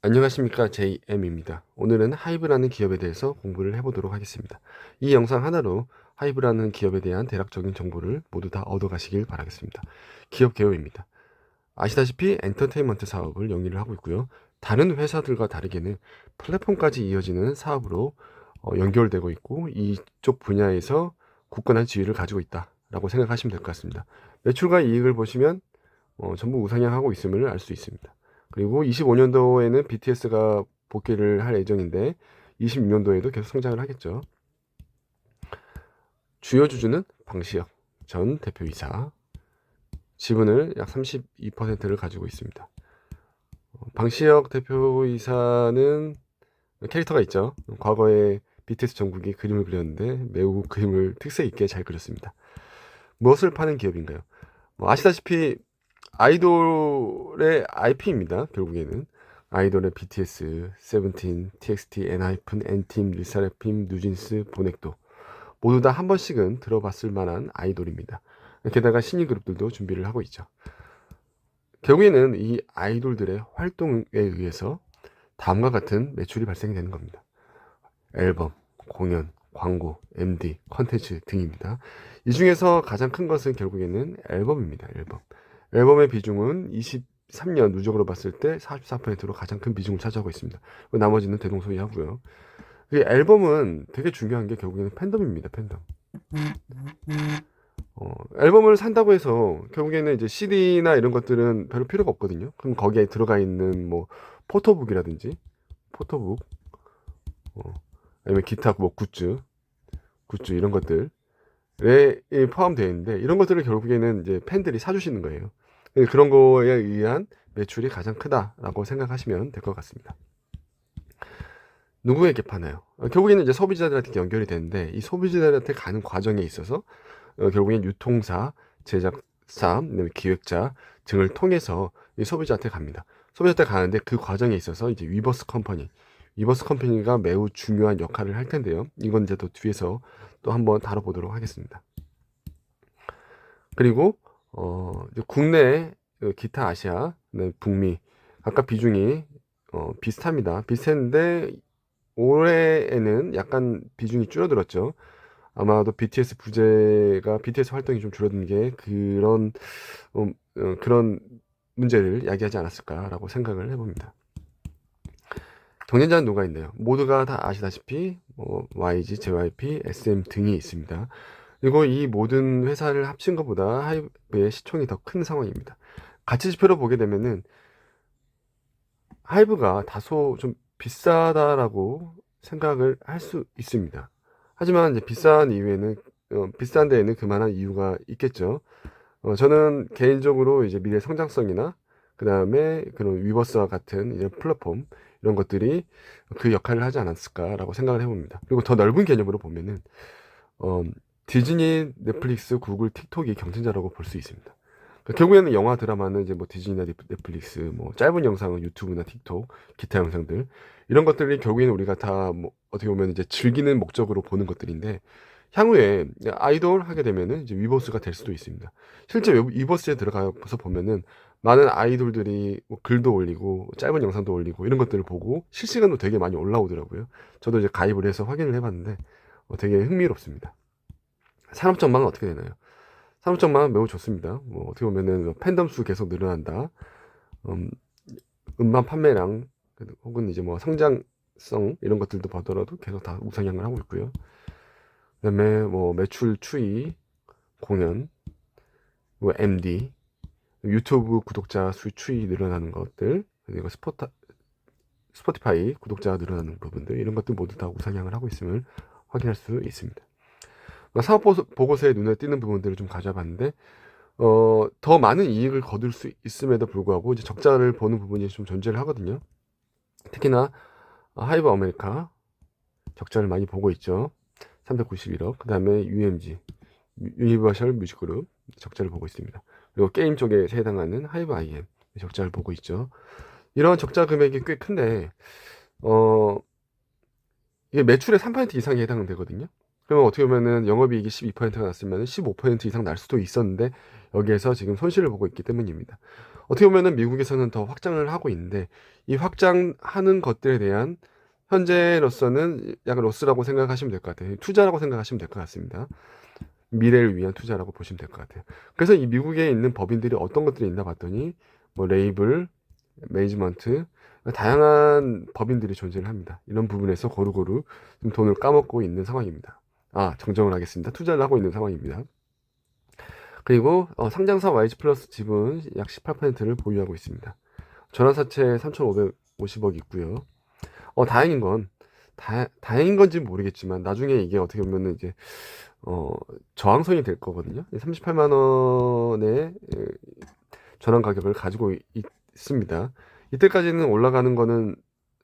안녕하십니까, JM입니다. 오늘은 하이브라는 기업에 대해서 공부를 해보도록 하겠습니다. 이 영상 하나로 하이브라는 기업에 대한 대략적인 정보를 모두 다 얻어가시길 바라겠습니다. 기업 개요입니다. 아시다시피 엔터테인먼트 사업을 영위를 하고 있고요. 다른 회사들과 다르게는 플랫폼까지 이어지는 사업으로 연결되고 있고, 이쪽 분야에서 굳건한 지위를 가지고 있다라고 생각하시면 될 것 같습니다. 매출과 이익을 보시면 전부 우상향하고 있음을 알 수 있습니다. 그리고 25년도에는 BTS가 복귀를 할 예정인데 26년도에도 계속 성장을 하겠죠. 주요 주주는 방시혁 전 대표이사, 지분을 약 32%를 가지고 있습니다. 방시혁 대표이사는 캐릭터가 있죠. 과거에 BTS 정국이 그림을 그렸는데 매우 그림을 특색 있게 잘 그렸습니다. 무엇을 파는 기업인가요? 아시다시피 아이돌의 IP입니다. 결국에는 아이돌의 BTS, 세븐틴, TXT, 엔하이픈, 엔팀, 르세라핌, 뉴진스, 보넥도 모두 다 한 번씩은 들어봤을 만한 아이돌입니다. 게다가 신인 그룹들도 준비를 하고 있죠. 결국에는 이 아이돌들의 활동에 의해서 다음과 같은 매출이 발생이 되는 겁니다. 앨범, 공연, 광고, MD, 컨텐츠 등입니다. 이 중에서 가장 큰 것은 결국에는 앨범입니다. 앨범의 비중은 23년 누적으로 봤을 때 44%로 가장 큰 비중을 차지하고 있습니다. 나머지는 대동소이하고요. 앨범은 되게 중요한 게 결국에는 팬덤입니다. 팬덤. 앨범을 산다고 해서 결국에는 이제 CD나 이런 것들은 별로 필요가 없거든요. 그럼 거기에 들어가 있는 뭐 포토북이라든지 포토북, 아니면 기타 뭐 굿즈 이런 것들에 포함되어 있는데, 이런 것들을 결국에는 이제 팬들이 사주시는 거예요. 그런 거에 의한 매출이 가장 크다라고 생각하시면 될 것 같습니다. 누구에게 파나요? 결국에는 이제 소비자들한테 연결이 되는데, 이 소비자들한테 가는 과정에 있어서 결국엔 유통사, 제작사, 기획자 등을 통해서 이 소비자한테 갑니다. 소비자한테 가는데 그 과정에 있어서 이제 위버스 컴퍼니가 매우 중요한 역할을 할 텐데요. 이건 이제 또 뒤에서 또 한번 다뤄보도록 하겠습니다. 그리고 이제 국내 기타 아시아, 북미 각각 비중이 비슷합니다. 비슷했는데 올해에는 약간 비중이 줄어들었죠. 아마도 BTS 활동이 좀 줄어든 게 그런 문제를 야기하지 않았을까라고 생각을 해봅니다. 경쟁자는 누가 있나요? 모두가 다 아시다시피 YG, JYP, SM 등이 있습니다. 그리고 이 모든 회사를 합친 것보다 하이브의 시총이 더 큰 상황입니다. 가치 지표로 보게 되면은 하이브가 다소 좀 비싸다라고 생각을 할 수 있습니다. 하지만 이제 비싼 데에는 그만한 이유가 있겠죠. 저는 개인적으로 이제 미래 성장성이나 그 다음에 그런 위버스와 같은 이런 플랫폼 이런 것들이 그 역할을 하지 않았을까라고 생각을 해봅니다. 그리고 더 넓은 개념으로 보면은 어, 디즈니, 넷플릭스, 구글, 틱톡이 경쟁자라고 볼 수 있습니다. 결국에는 영화, 드라마는 이제 뭐 디즈니나 넷플릭스, 뭐 짧은 영상은 유튜브나 틱톡, 기타 영상들 이런 것들이 결국에는 우리가 다 뭐 어떻게 보면 이제 즐기는 목적으로 보는 것들인데, 향후에 아이돌 하게 되면은 이제 위버스가 될 수도 있습니다. 실제 위버스에 들어가서 보면은 많은 아이돌들이 뭐 글도 올리고 짧은 영상도 올리고 이런 것들을 보고 실시간으로 되게 많이 올라오더라고요. 저도 이제 가입을 해서 확인을 해봤는데 되게 흥미롭습니다. 산업전망은 어떻게 되나요? 산업전망은 매우 좋습니다. 뭐 어떻게 보면은 팬덤 수 계속 늘어난다. 음, 음반 판매량 혹은 이제 뭐 성장성 이런 것들도 보더라도 계속 다 우상향을 하고 있고요. 그다음에 뭐 매출 추이, 공연, 뭐 MD, 유튜브 구독자 수 추이 늘어나는 것들, 그리고 스포티파이 구독자가 늘어나는 부분들 이런 것들 모두 다 우상향을 하고 있음을 확인할 수 있습니다. 사업 보고서에 눈에 띄는 부분들을 좀 가져봤는데 더 많은 이익을 거둘 수 있음에도 불구하고 이제 적자를 보는 부분이 좀 존재를 하거든요. 특히나 하이브 아메리카 적자를 많이 보고 있죠. 391억. 그 다음에 UMG 유니버셜 뮤직그룹 적자를 보고 있습니다. 그리고 게임 쪽에 해당하는 하이브 IM 적자를 보고 있죠. 이런 적자 금액이 꽤 큰데 이게 매출의 3% 이상에 해당되거든요. 그러면 어떻게 보면은 영업이익이 12%가 났으면 15% 이상 날 수도 있었는데 여기에서 지금 손실을 보고 있기 때문입니다. 어떻게 보면은 미국에서는 더 확장을 하고 있는데 이 확장하는 것들에 대한 현재로서는 약간 로스라고 생각하시면 될 것 같아요. 투자라고 생각하시면 될 것 같습니다. 미래를 위한 투자라고 보시면 될 것 같아요. 그래서 이 미국에 있는 법인들이 어떤 것들이 있나 봤더니 뭐 레이블, 매니지먼트 다양한 법인들이 존재를 합니다. 이런 부분에서 고루고루 좀 돈을 까먹고 있는 상황입니다. 정정을 하겠습니다. 투자를 하고 있는 상황입니다. 그리고 상장사 YG 플러스 지분 약 18%를 보유하고 있습니다. 전환사채 3,550억 있고요. 다행인 건 다행인 건지 모르겠지만 나중에 이게 어떻게 보면은 이제 저항선이 될 거거든요. 38만 원의 전환 가격을 가지고 있습니다. 이때까지는 올라가는 거는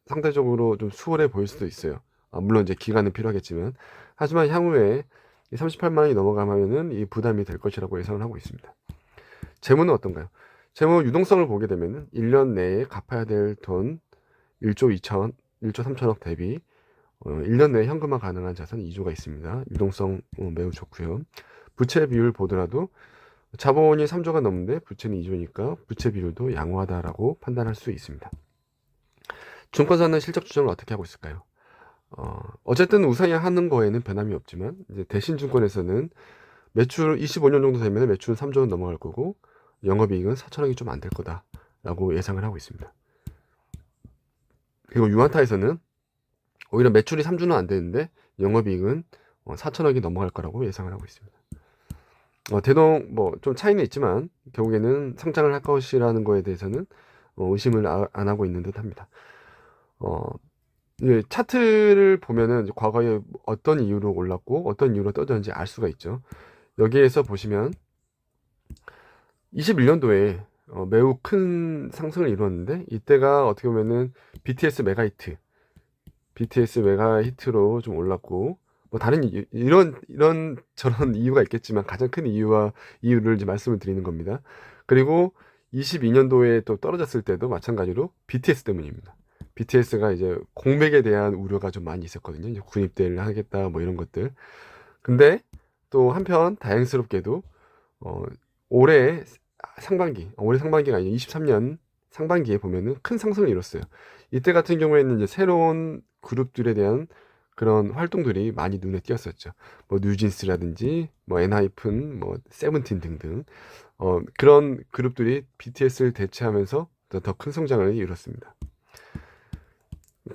상대적으로 좀 수월해 보일 수도 있어요. 물론 이제 기간은 필요하겠지만 하지만 향후에 38만 원이 넘어가면은 이 부담이 될 것이라고 예상을 하고 있습니다. 재무는 어떤가요? 재무 유동성을 보게 되면은 1년 내에 갚아야 될 돈 1조 3천억 대비 1년 내에 현금화 가능한 자산 2조가 있습니다. 유동성 매우 좋고요. 부채 비율 보더라도 자본이 3조가 넘는데 부채는 2조니까 부채 비율도 양호하다라고 판단할 수 있습니다. 증권사는 실적 추정을 어떻게 하고 있을까요? 어쨌든 우상이 하는 거에는 변함이 없지만 이제 대신증권에서는 매출 25년 정도 되면 매출은 3조는 넘어갈 거고 영업이익은 4천억이 좀 안 될 거다라고 예상을 하고 있습니다. 그리고 유한타에서는 오히려 매출이 3조는 안 되는데 영업이익은 4천억이 넘어갈 거라고 예상을 하고 있습니다. 대동 뭐 좀 차이는 있지만 결국에는 성장을 할 것이라는 거에 대해서는 의심을 안 하고 있는 듯합니다. 차트를 보면은 과거에 어떤 이유로 올랐고 어떤 이유로 떨어졌는지 알 수가 있죠. 여기에서 보시면 21년도에 매우 큰 상승을 이루었는데 이때가 어떻게 보면은 BTS 메가 히트로 좀 올랐고 뭐 다른 이런 저런 이유가 있겠지만 가장 큰 이유를 이제 말씀을 드리는 겁니다. 그리고 22년도에 또 떨어졌을 때도 마찬가지로 BTS 때문입니다. BTS가 이제 공백에 대한 우려가 좀 많이 있었거든요. 이제 군입대를 하겠다 뭐 이런 것들. 근데 또 한편 다행스럽게도 올해 올해 상반기가 아니라 23년 상반기에 보면은 큰 상승을 이뤘어요. 이때 같은 경우에는 이제 새로운 그룹들에 대한 그런 활동들이 많이 눈에 띄었었죠. 뭐 뉴진스라든지 뭐 엔하이픈, 뭐 세븐틴 등등 그런 그룹들이 BTS를 대체하면서 더 큰 성장을 이뤘습니다.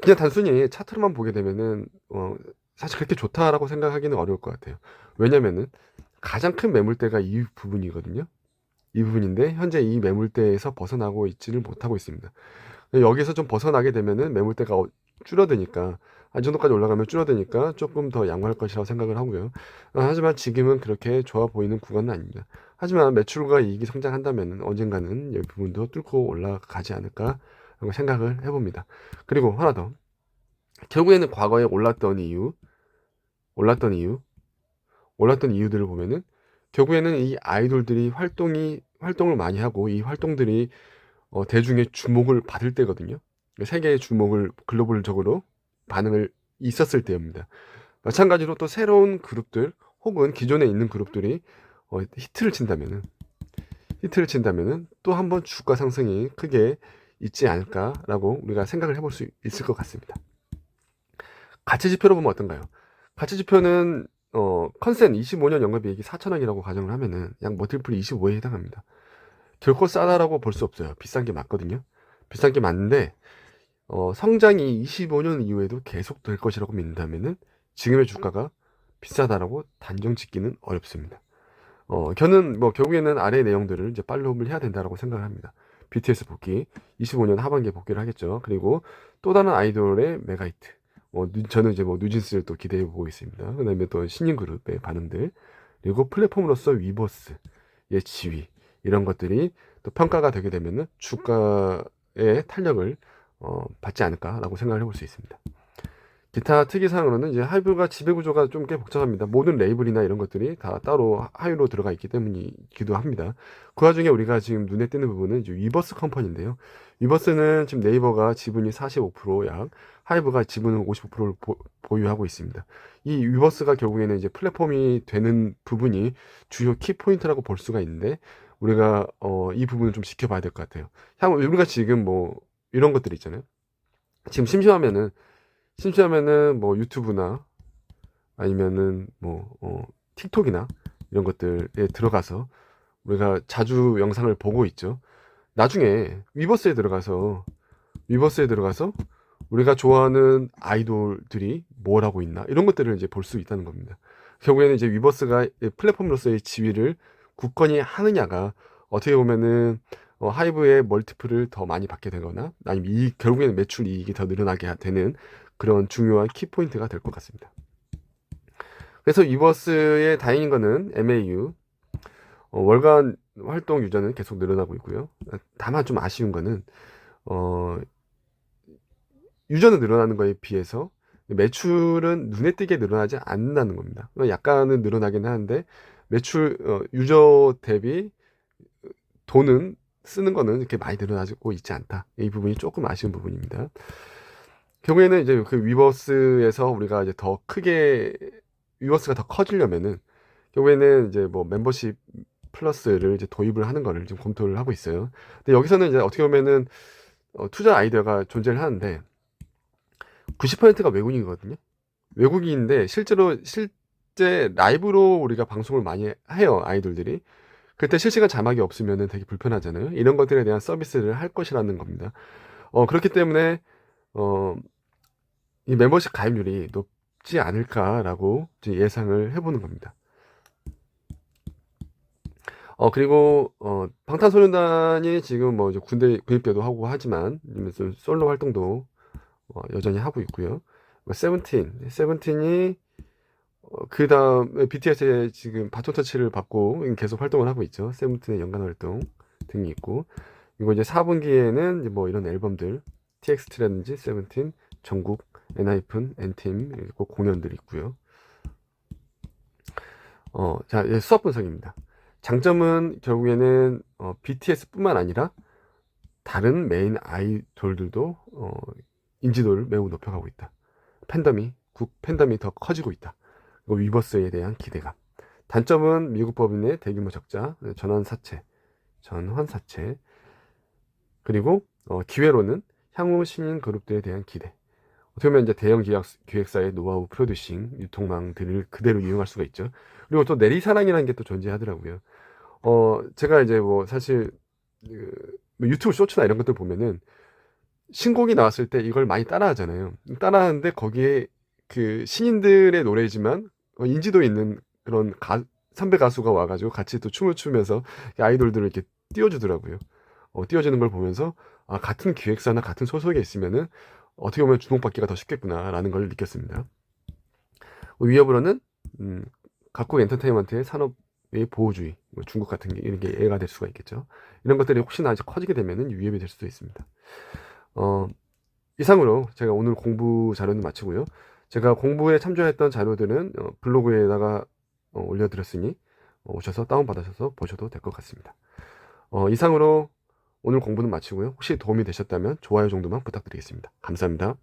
그냥 단순히 차트로만 보게 되면은 사실 그렇게 좋다라고 생각하기는 어려울 것 같아요. 왜냐면은 가장 큰 매물대가 이 부분이거든요. 이 부분인데 현재 이 매물대에서 벗어나고 있지를 못하고 있습니다. 여기서 좀 벗어나게 되면은 매물대가 줄어드니까 이 정도까지 올라가면 줄어드니까 조금 더 양호할 것이라고 생각을 하고요. 하지만 지금은 그렇게 좋아 보이는 구간은 아닙니다. 하지만 매출과 이익이 성장한다면 언젠가는 이 부분도 뚫고 올라가지 않을까 라고 생각을 해봅니다. 그리고 하나 더 결국에는 과거에 올랐던 이유들을 보면은 결국에는 이 아이돌들이 활동을 많이 하고 이 활동들이 대중의 주목을 받을 때거든요. 세계의 주목을 글로벌적으로 반응을 있었을 때입니다. 마찬가지로 또 새로운 그룹들 혹은 기존에 있는 그룹들이 히트를 친다면은 또 한 번 주가 상승이 크게 있지 않을까라고 우리가 생각을 해볼 수 있을 것 같습니다. 가치 지표로 보면 어떤가요? 가치 지표는 컨센 25년 영업이익이 4천억이라고 가정을 하면은 약 머틸플이 25에 해당합니다. 결코 싸다라고 볼 수 없어요. 비싼 게 맞거든요. 비싼 게 맞는데 성장이 25년 이후에도 계속 될 것이라고 믿는다면은 지금의 주가가 비싸다라고 단정 짓기는 어렵습니다. 저는 뭐 결국에는 아래 내용들을 이제 팔로우를 해야 된다라고 생각을 합니다. BTS 복귀, 25년 하반기에 복귀를 하겠죠. 그리고 또 다른 아이돌의 메가히트. 저는 이제 뭐 뉴진스를 또 기대해 보고 있습니다. 그다음에 또 신인 그룹의 반응들, 그리고 플랫폼으로서 위버스의 지위 이런 것들이 또 평가가 되게 되면은 주가의 탄력을 받지 않을까라고 생각을 해볼 수 있습니다. 기타 특이사항으로는 이제 하이브가 지배 구조가 좀 꽤 복잡합니다. 모든 레이블이나 이런 것들이 다 따로 하이브로 들어가 있기 때문이기도 합니다. 그 와중에 우리가 지금 눈에 띄는 부분은 이제 위버스 컴퍼니인데요. 위버스는 지금 네이버가 지분이 45% 약, 하이브가 지분은 55%를 보유하고 있습니다. 이 위버스가 결국에는 이제 플랫폼이 되는 부분이 주요 키포인트라고 볼 수가 있는데, 우리가 이 부분을 좀 지켜봐야 될 것 같아요. 향후 우리가 지금 뭐 이런 것들 있잖아요. 지금 심심하면은 뭐 유튜브나 아니면은 뭐 틱톡이나 이런 것들에 들어가서 우리가 자주 영상을 보고 있죠. 나중에 위버스에 들어가서 우리가 좋아하는 아이돌들이 뭘 하고 있나 이런 것들을 이제 볼 수 있다는 겁니다. 결국에는 이제 위버스가 플랫폼으로서의 지위를 굳건히 하느냐가 어떻게 보면은 하이브의 멀티플을 더 많이 받게 되거나 아니면 결국에는 매출 이익이 더 늘어나게 되는 그런 중요한 키포인트가 될 것 같습니다. 그래서 위버스의 다행인 거는 MAU 월간 활동 유저는 계속 늘어나고 있고요. 다만 좀 아쉬운 거는 어, 유저는 늘어나는 거에 비해서 매출은 눈에 띄게 늘어나지 않는다는 겁니다. 약간은 늘어나긴 하는데 유저 대비 돈은 쓰는 거는 이렇게 많이 늘어나고 있지 않다. 이 부분이 조금 아쉬운 부분입니다. 결국에는 이제 그 위버스에서 우리가 이제 더 크게 위버스가 더 커지려면은 결국에는 이제 뭐 멤버십 플러스를 이제 도입을 하는 거를 지금 검토를 하고 있어요. 근데 여기서는 이제 어떻게 보면은 투자 아이디어가 존재를 하는데 90%가 외국인이거든요. 외국인인데 실제 라이브로 우리가 방송을 많이 해요, 아이돌들이. 그때 실시간 자막이 없으면 되게 불편하잖아요. 이런 것들에 대한 서비스를 할 것이라는 겁니다. 그렇기 때문에 어, 이 멤버십 가입률이 높지 않을까라고 이제 예상을 해보는 겁니다. 그리고 방탄소년단이 지금 뭐 이제 군대 군입대도 하고 하지만 솔로 활동도 여전히 하고 있고요. 세븐틴이 그 다음 BTS의 지금 바톤 터치를 받고 계속 활동을 하고 있죠. 세븐틴의 연간 활동 등이 있고, 그리고 이제 4분기에는 이제 뭐 이런 앨범들 TXT라든지 세븐틴, 정국, 엔하이픈, 엔팀 그리고 공연들이 있고요. 자, 이제 수업 분석입니다. 장점은 결국에는 BTS뿐만 아니라 다른 메인 아이돌들도 인지도를 매우 높여가고 있다. 국 팬덤이 더 커지고 있다. 그리고 위버스에 대한 기대감. 단점은 미국 법인의 대규모 적자, 전환 사채, 그리고 기회로는 향후 신인 그룹들에 대한 기대. 어떻게 보면 이제 대형 기획사의 노하우 프로듀싱, 유통망들을 그대로 이용할 수가 있죠. 그리고 또 내리사랑이라는 게 또 존재하더라고요. 제가 이제 뭐 사실 뭐 유튜브 쇼츠나 이런 것들 보면은 신곡이 나왔을 때 이걸 많이 따라하잖아요. 따라하는데 거기에 그 신인들의 노래지만 인지도 있는 그런 선배 가수가 와가지고 같이 또 춤을 추면서 아이돌들을 이렇게 띄워주더라고요. 띄워주는 걸 보면서 같은 기획사나 같은 소속에 있으면은 어떻게 보면 주목받기가 더 쉽겠구나라는 걸 느꼈습니다. 위협으로는 각국 엔터테인먼트의 산업의 보호주의, 뭐 중국 같은 게 이런 게 예가 될 수가 있겠죠. 이런 것들이 혹시나 이제 커지게 되면은 위협이 될 수도 있습니다. 이상으로 제가 오늘 공부 자료는 마치고요. 제가 공부에 참조했던 자료들은 블로그에다가 올려드렸으니 오셔서 다운받으셔서 보셔도 될 것 같습니다. 이상으로 오늘 공부는 마치고요. 혹시 도움이 되셨다면 좋아요 정도만 부탁드리겠습니다. 감사합니다.